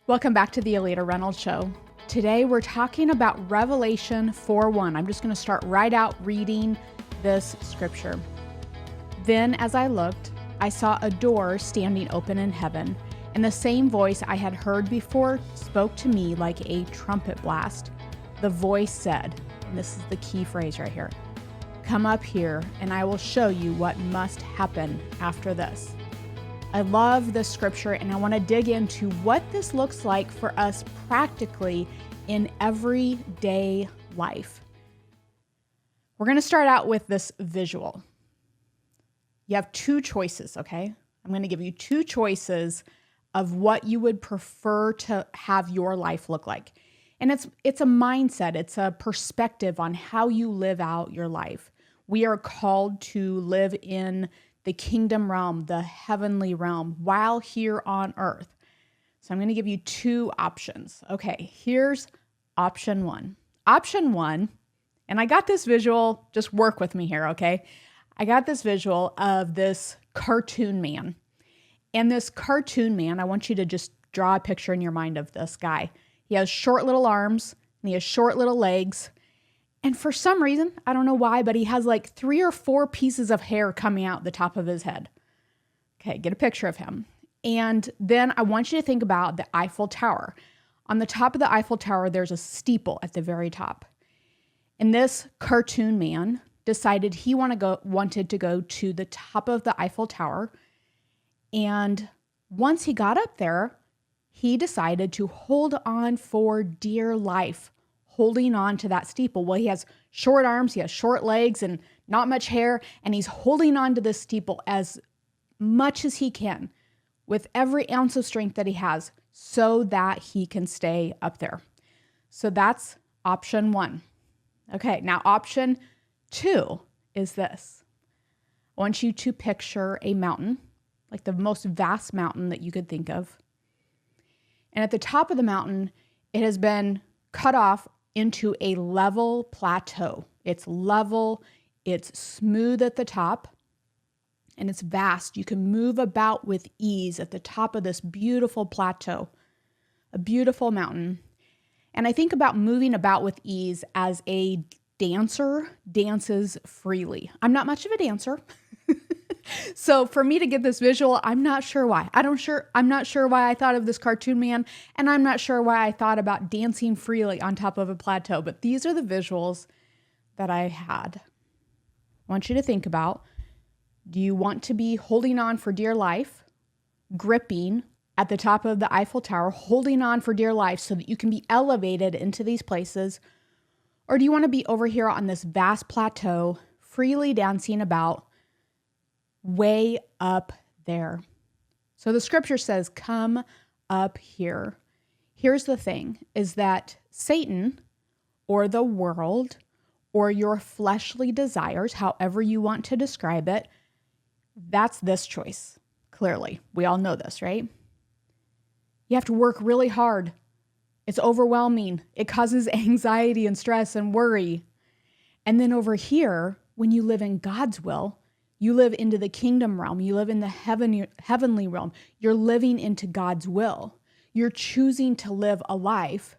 Welcome back to the Alita Reynolds Show. Today we're talking about Revelation 4:1. I'm just going to start right out reading this scripture. Then as I looked, I saw a door standing open in heaven, and the same voice I had heard before spoke to me like a trumpet blast. The voice said, and this is the key phrase right here, "Come up here and I will show you what must happen after this." I love this scripture and I want to dig into what this looks like for us practically in everyday life. We're going to start out with this visual. You have two choices, okay? I'm going to give you two choices of what you would prefer to have your life look like. And it's a mindset, it's a perspective on how you live out your life. We are called to live in the kingdom realm, the heavenly realm, while here on earth. So I'm going to give you two options. Okay, here's option one. Option one, and I got this visual, just work with me here, okay? I got this visual of this cartoon man. And this cartoon man, I want you to just draw a picture in your mind of this guy. He has short little arms, and he has short little legs. And for some reason, I don't know why, but he has like 3 or 4 pieces of hair coming out the top of his head. Okay, get a picture of him. And then I want you to think about the Eiffel Tower. On the top of the Eiffel Tower, there's a steeple at the very top. And this cartoon man decided he wanted to go to the top of the Eiffel Tower. And once he got up there, he decided to hold on for dear life, holding on to that steeple. Well, he has short arms, he has short legs, and not much hair, and he's holding on to this steeple as much as he can with every ounce of strength that he has so that he can stay up there. So that's option one. Okay, now option two is this. I want you to picture a mountain, like the most vast mountain that you could think of. And at the top of the mountain, it has been cut off into a level plateau. It's level, it's smooth at the top, and it's vast. You can move about with ease at the top of this beautiful plateau, a beautiful mountain. And I think about moving about with ease as a dancer dances freely. I'm not much of a dancer. So for me to get this visual, I'm not sure why. I'm not sure why I thought of this cartoon man, and I'm not sure why I thought about dancing freely on top of a plateau, but these are the visuals that I had. I want you to think about, do you want to be holding on for dear life, gripping at the top of the Eiffel Tower, holding on for dear life so that you can be elevated into these places, or do you want to be over here on this vast plateau, freely dancing about, way up there? So the scripture says, come up here. Here's the thing, is that Satan or the world or your fleshly desires, however you want to describe it, that's this choice. Clearly, we all know this, right? You have to work really hard. It's overwhelming. It causes anxiety and stress and worry. And then over here, when you live in God's will, you live into the kingdom realm. You live in the heavenly realm. You're living into God's will. You're choosing to live a life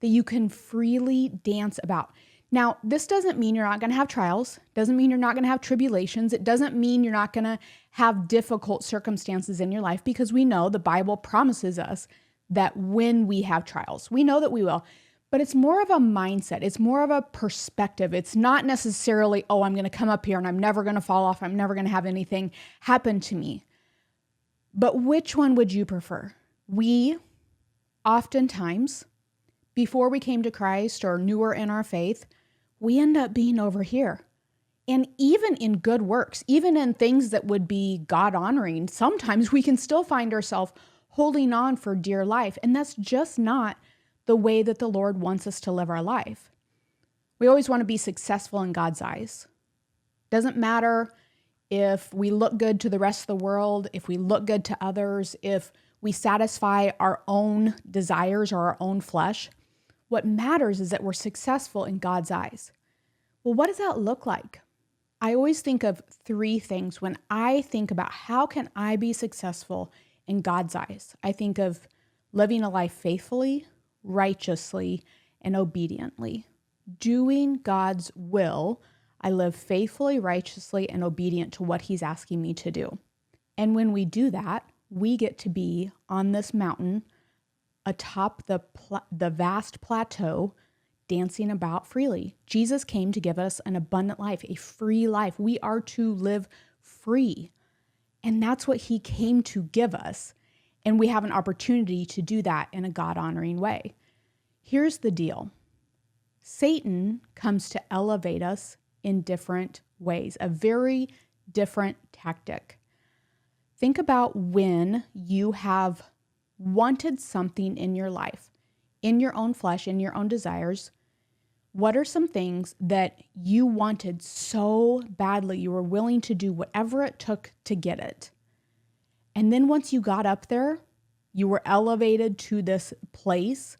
that you can freely dance about. Now, this doesn't mean you're not going to have trials. Doesn't mean you're not going to have tribulations. It doesn't mean you're not going to have difficult circumstances in your life, because we know the Bible promises us that when we have trials, we know that we will. But it's more of a mindset. It's more of a perspective. It's not necessarily, oh, I'm going to come up here and I'm never going to fall off. I'm never going to have anything happen to me. But which one would you prefer? We oftentimes, before we came to Christ or newer in our faith, we end up being over here. And even in good works, even in things that would be God-honoring, sometimes we can still find ourselves holding on for dear life. And that's just not the way that the Lord wants us to live our life. We always want to be successful in God's eyes. Doesn't matter if we look good to the rest of the world, if we look good to others, if we satisfy our own desires or our own flesh. What matters is that we're successful in God's eyes. Well, what does that look like? I always think of 3 things when I think about how can I be successful in God's eyes. I think of living a life faithfully, righteously, and obediently. Doing God's will, I live faithfully, righteously, and obedient to what he's asking me to do. And when we do that, we get to be on this mountain atop the vast plateau, dancing about freely. Jesus came to give us an abundant life, a free life. We are to live free. And that's what he came to give us. And we have an opportunity to do that in a God-honoring way. Here's the deal. Satan comes to elevate us in different ways, a very different tactic. Think about when you have wanted something in your life, in your own flesh, in your own desires. What are some things that you wanted so badly, you were willing to do whatever it took to get it? And then once you got up there, you were elevated to this place,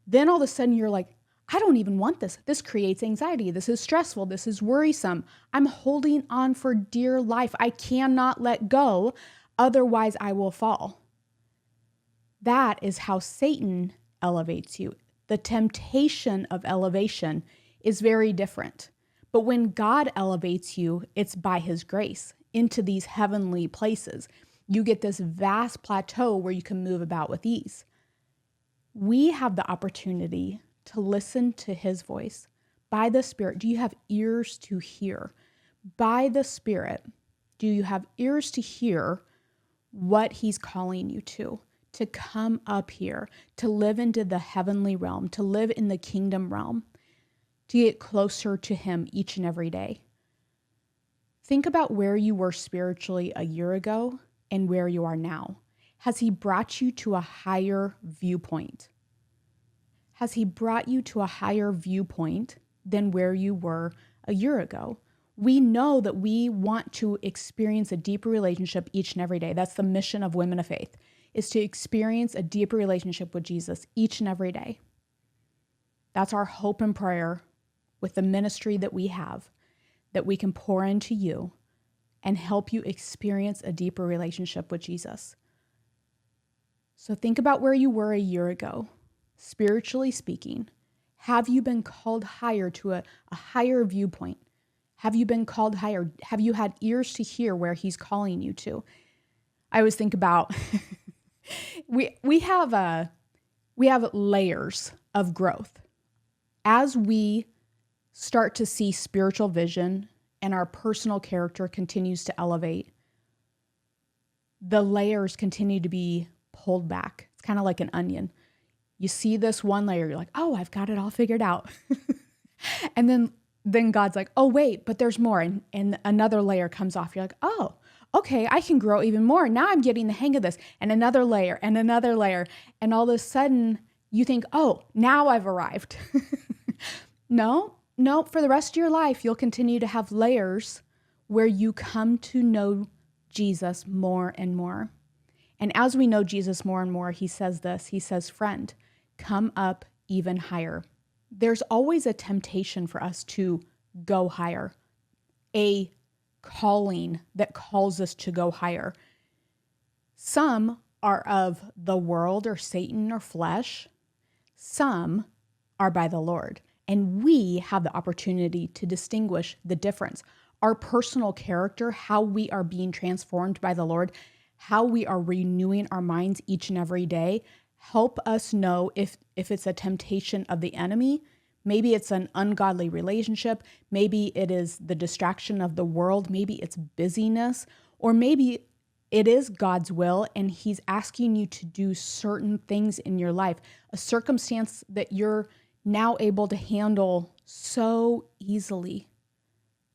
then all of a sudden you're like, I don't even want this. This creates anxiety. This is stressful. This is worrisome. I'm holding on for dear life. I cannot let go. Otherwise, I will fall. That is how Satan elevates you. The temptation of elevation is very different. But when God elevates you, it's by his grace into these heavenly places. You get this vast plateau where you can move about with ease. We have the opportunity to listen to his voice by the Spirit. Do you have ears to hear? By the Spirit, do you have ears to hear what he's calling you to come up here, to live into the heavenly realm, to live in the kingdom realm, to get closer to him each and every day? Think about where you were spiritually a year ago and where you are now. Has he brought you to a higher viewpoint? Has he brought you to a higher viewpoint than where you were a year ago? We know that we want to experience a deeper relationship each and every day. That's the mission of Women of Faith, is to experience a deeper relationship with Jesus each and every day. That's our hope and prayer with the ministry that we have, that we can pour into you and help you experience a deeper relationship with Jesus. So think about where you were a year ago. Spiritually speaking, have you been called higher to a higher viewpoint? Have you been called higher? Have you had ears to hear where he's calling you to? I always think about we have layers of growth. As we start to see spiritual vision and our personal character continues to elevate, the layers continue to be pulled back. It's kind of like an onion. You see this one layer, you're like, oh, I've got it all figured out. And then God's like, oh, wait, but there's more. And another layer comes off. You're like, oh, okay, I can grow even more. Now I'm getting the hang of this. And another layer and another layer. And all of a sudden you think, oh, now I've arrived. No, for the rest of your life, you'll continue to have layers where you come to know Jesus more and more. And as we know Jesus more and more, he says this, he says, friend, come up even higher. There's always a temptation for us to go higher, a calling that calls us to go higher. Some are of the world or Satan or flesh. Some are by the Lord. And we have the opportunity to distinguish the difference. Our personal character, how we are being transformed by the Lord, how we are renewing our minds each and every day, help us know if it's a temptation of the enemy. Maybe it's an ungodly relationship. Maybe it is the distraction of the world. Maybe it's busyness, or maybe it is God's will and he's asking you to do certain things in your life, a circumstance that you're now able to handle so easily.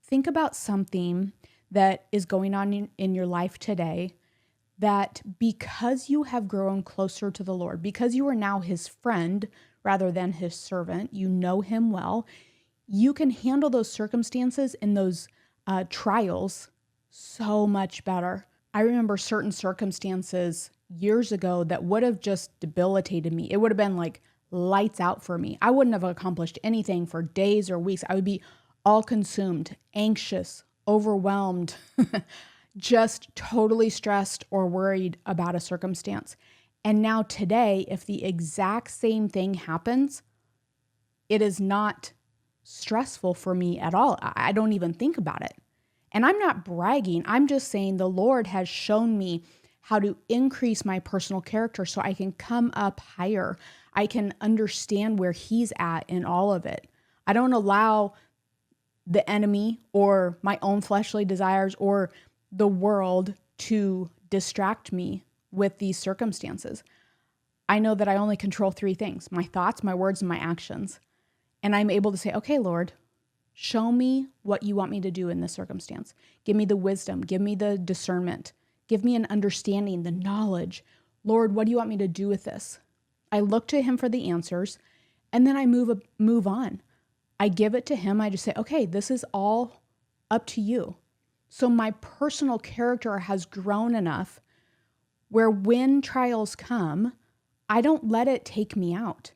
Think about something that is going on in your life today that because you have grown closer to the Lord, because you are now his friend rather than his servant, you know him well, you can handle those circumstances and those trials so much better. I remember certain circumstances years ago that would have just debilitated me. It would have been like lights out for me. I wouldn't have accomplished anything for days or weeks. I would be all consumed, anxious, overwhelmed, just totally stressed or worried about a circumstance. And now today, if the exact same thing happens, it is not stressful for me at all. I don't even think about it. And I'm not bragging. I'm just saying the Lord has shown me how to increase my personal character so I can come up higher. I can understand where He's at in all of it. I don't allow the enemy or my own fleshly desires or the world to distract me with these circumstances. I know that I only control 3 things: my thoughts, my words, and my actions. And I'm able to say, okay, Lord, show me what you want me to do in this circumstance. Give me the wisdom. Give me the discernment. Give me an understanding, the knowledge. Lord, what do you want me to do with this? I look to Him for the answers, and then I move on. I give it to Him. I just say, okay, this is all up to you. So my personal character has grown enough where when trials come, I don't let it take me out.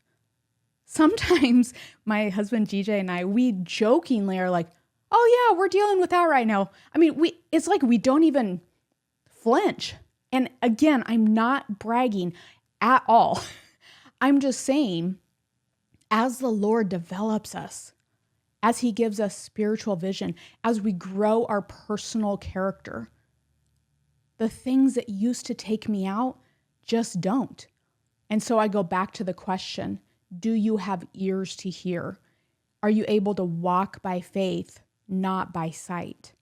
Sometimes my husband GJ and I, we jokingly are like, oh yeah, we're dealing with that right now. I mean, it's like we don't even flinch. And again, I'm not bragging at all. I'm just saying, as the Lord develops us, as He gives us spiritual vision, as we grow our personal character, the things that used to take me out just don't. And so I go back to the question, do you have ears to hear? Are you able to walk by faith, not by sight?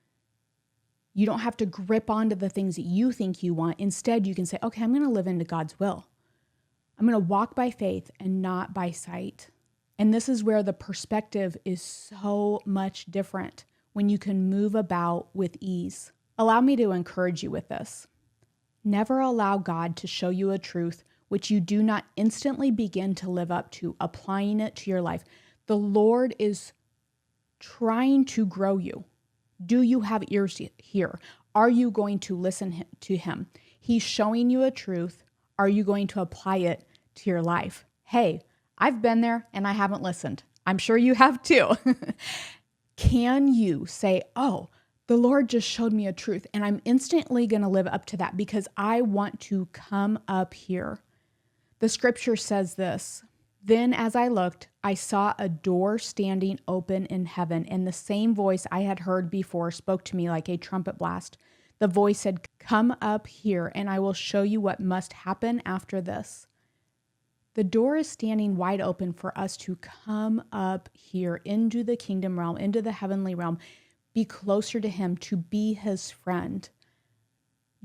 You don't have to grip onto the things that you think you want. Instead, you can say, okay, I'm going to live into God's will. I'm going to walk by faith and not by sight. And this is where the perspective is so much different when you can move about with ease. Allow me to encourage you with this. Never allow God to show you a truth which you do not instantly begin to live up to, applying it to your life. The Lord is trying to grow you. Do you have ears to hear? Are you going to listen to Him? He's showing you a truth. Are you going to apply it to your life? Hey, I've been there and I haven't listened. I'm sure you have too. Can you say, oh, the Lord just showed me a truth and I'm instantly going to live up to that because I want to come up here? The scripture says this, then as I looked, I saw a door standing open in heaven, and the same voice I had heard before spoke to me like a trumpet blast. The voice said, come up here and I will show you what must happen after this. The door is standing wide open for us to come up here into the kingdom realm, into the heavenly realm, be closer to Him, to be His friend.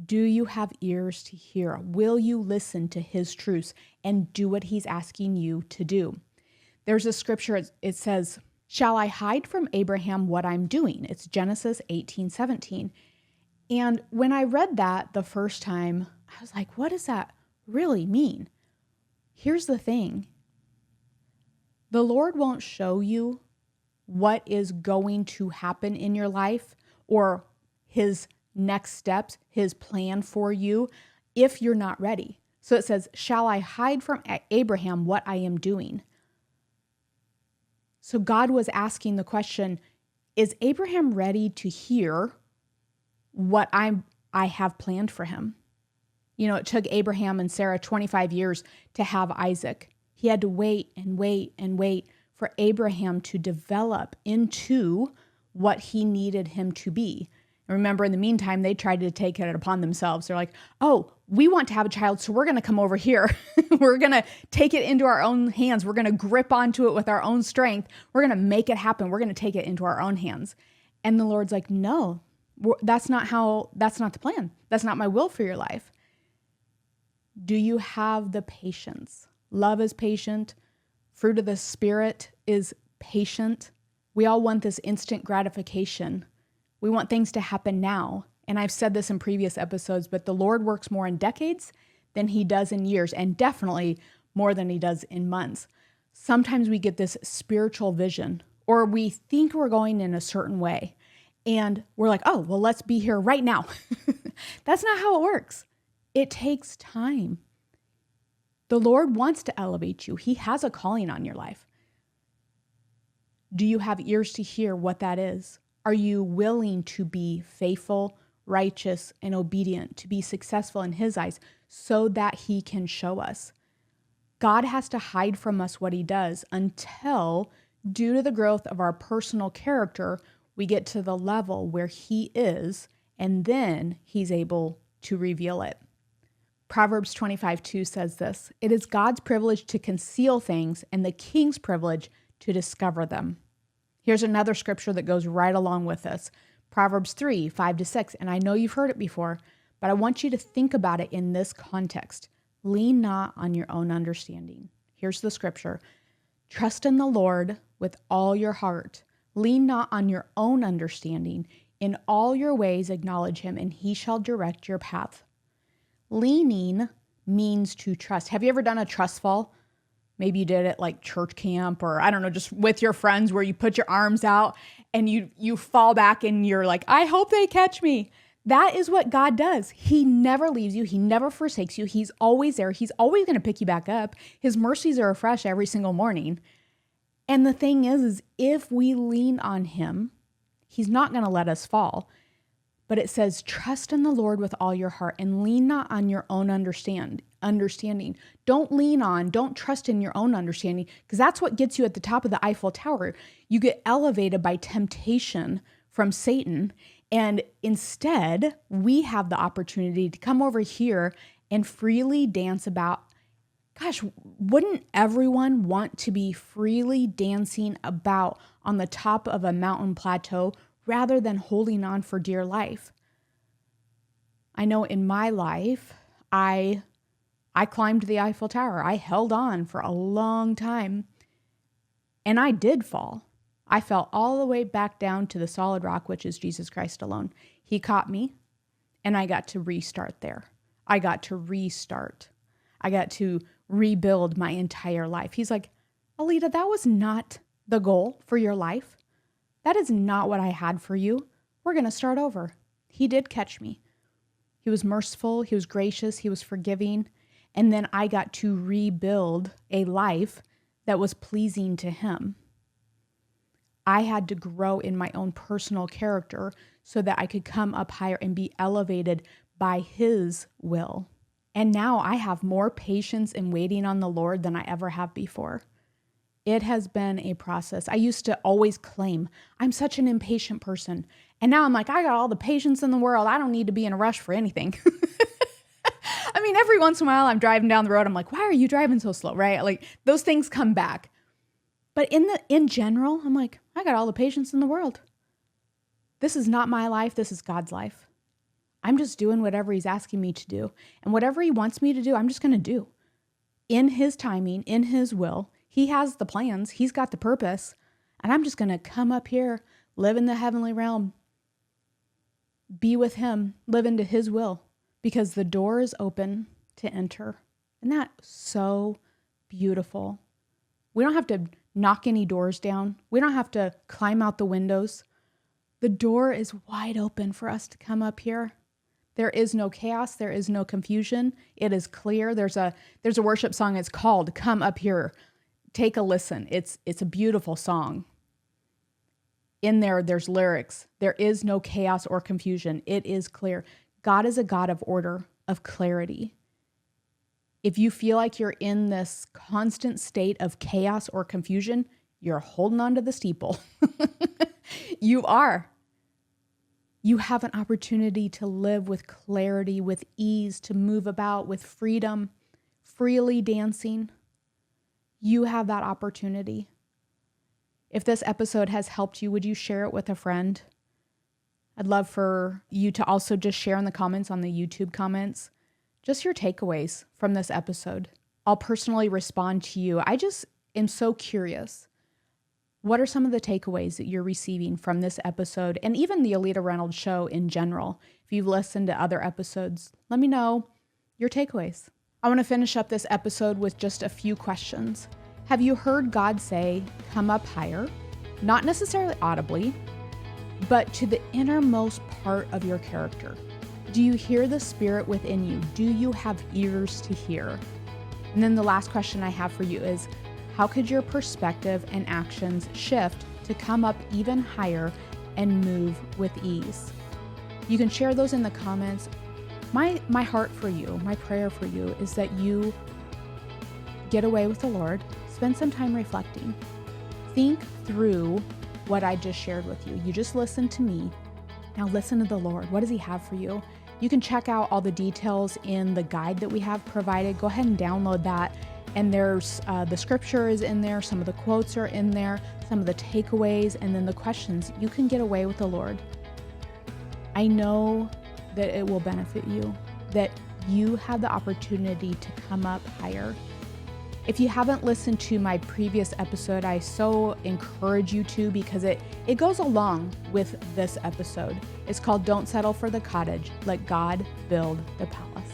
Do you have ears to hear? Will you listen to His truths and do what He's asking you to do? There's a scripture, it says, shall I hide from Abraham what I'm doing? It's Genesis 18:17. And when I read that the first time, I was like, what does that really mean? Here's the thing. The Lord won't show you what is going to happen in your life or His next steps, His plan for you, if you're not ready. So it says, shall I hide from Abraham what I am doing? So God was asking the question, is Abraham ready to hear what I have planned for him? You know, it took Abraham and Sarah 25 years to have Isaac. He had to wait and wait and wait for Abraham to develop into what he needed him to be. And remember, in the meantime, they tried to take it upon themselves. They're like, oh, we want to have a child, so we're going to come over here. We're going to take it into our own hands. We're going to grip onto it with our own strength. We're going to make it happen. We're going to take it into our own hands. And the Lord's like, no, that's not the plan. That's not my will for your life. Do you have the patience? Love is patient. Fruit of the Spirit is patient. We all want this instant gratification. We want things to happen now. And I've said this in previous episodes, but the Lord works more in decades than He does in years, and definitely more than He does in months. Sometimes we get this spiritual vision, or we think we're going in a certain way, and we're like, oh, well, let's be here right now. That's not how it works. It takes time. The Lord wants to elevate you. He has a calling on your life. Do you have ears to hear what that is? Are you willing to be faithful, righteous, and obedient, to be successful in His eyes so that he can show us. God has to hide from us what he does until, due to the growth of our personal character, we get to the level where he is, and then he's able to reveal it. Proverbs 25:2 says this, "It is God's privilege to conceal things and the king's privilege to discover them." Here's another scripture that goes right along with this. Proverbs 3:5-6, and I know you've heard it before, but I want you to think about it in this context. Lean not on your own understanding. Here's the scripture. Trust in the Lord with all your heart. Lean not on your own understanding. In all your ways acknowledge him, and he shall direct your path. Leaning means to trust. Have you ever done a trust fall? Maybe you did it like church camp, or I don't know, just with your friends, where you put your arms out and you fall back and you're like, I hope they catch me. That is what God does. He never leaves you. He never forsakes you. He's always there. He's always going to pick you back up. His mercies are fresh every single morning. And the thing is if we lean on him, he's not going to let us fall. But it says, trust in the Lord with all your heart and lean not on your own understanding. Don't trust in your own understanding, because that's what gets you at the top of the Eiffel Tower. You get elevated by temptation from Satan. And instead, we have the opportunity to come over here and freely dance about. Gosh, wouldn't everyone want to be freely dancing about on the top of a mountain plateau rather than holding on for dear life? I know in my life, I climbed the Eiffel Tower. I held on for a long time, and I did fall. I fell all the way back down to the solid rock, which is Jesus Christ alone. He caught me, and I got to restart there. I got to rebuild my entire life. He's like, Alita, that was not the goal for your life. That is not what I had for you. We're going to start over. He did catch me. He was merciful. He was gracious. He was forgiving. And then I got to rebuild a life that was pleasing to him. I had to grow in my own personal character so that I could come up higher and be elevated by his will. And now I have more patience in waiting on the Lord than I ever have before. It has been a process. I used to always claim I'm such an impatient person. And now I'm like, I got all the patience in the world. I don't need to be in a rush for anything. I mean, every once in a while I'm driving down the road. I'm like, why are you driving so slow, right? Like those things come back. But in general, I'm like, I got all the patience in the world. This is not my life. This is God's life. I'm just doing whatever he's asking me to do. And whatever he wants me to do, I'm just going to do. In his timing, in his will. He has the plans. He's got the purpose. And I'm just going to come up here, live in the heavenly realm, be with him, live into his will, because the door is open to enter. Isn't that so beautiful? We don't have to knock any doors down. We don't have to climb out the windows. The door is wide open for us to come up here. There is no chaos. There is no confusion. It is clear. There's a worship song. It's called "Come Up Here." Take a listen. It's a beautiful song. In there's lyrics. There is no chaos or confusion. It is clear. God is a God of order, of clarity. If you feel like you're in this constant state of chaos or confusion, you're holding on to the steeple. You are. You have an opportunity to live with clarity, with ease, to move about with freedom, freely dancing. You have that opportunity. If this episode has helped you, would you share it with a friend? I'd love for you to also just share in the comments on the YouTube comments, just your takeaways from this episode. I'll personally respond to you. I just am so curious. What are some of the takeaways that you're receiving from this episode and even the Alita Reynolds show in general? If you've listened to other episodes, let me know your takeaways. I want to finish up this episode with just a few questions. Have you heard God say, come up higher? Not necessarily audibly, but to the innermost part of your character. Do you hear the Spirit within you? Do you have ears to hear? And then the last question I have for you is, how could your perspective and actions shift to come up even higher and move with ease? You can share those in the comments. my heart for you, my prayer for you is that you get away with the Lord, spend some time reflecting, think through what I just shared with you. You just listened to me. Now listen to the Lord. What does He have for you? You can check out all the details in the guide that we have provided. Go ahead and download that. And there's the scripture is in there. Some of the quotes are in there, some of the takeaways, and then the questions. You can get away with the Lord. I know that it will benefit you, that you have the opportunity to come up higher. If you haven't listened to my previous episode, I so encourage you to, because it goes along with this episode. It's called Don't Settle for the Cottage, Let God Build the Palace.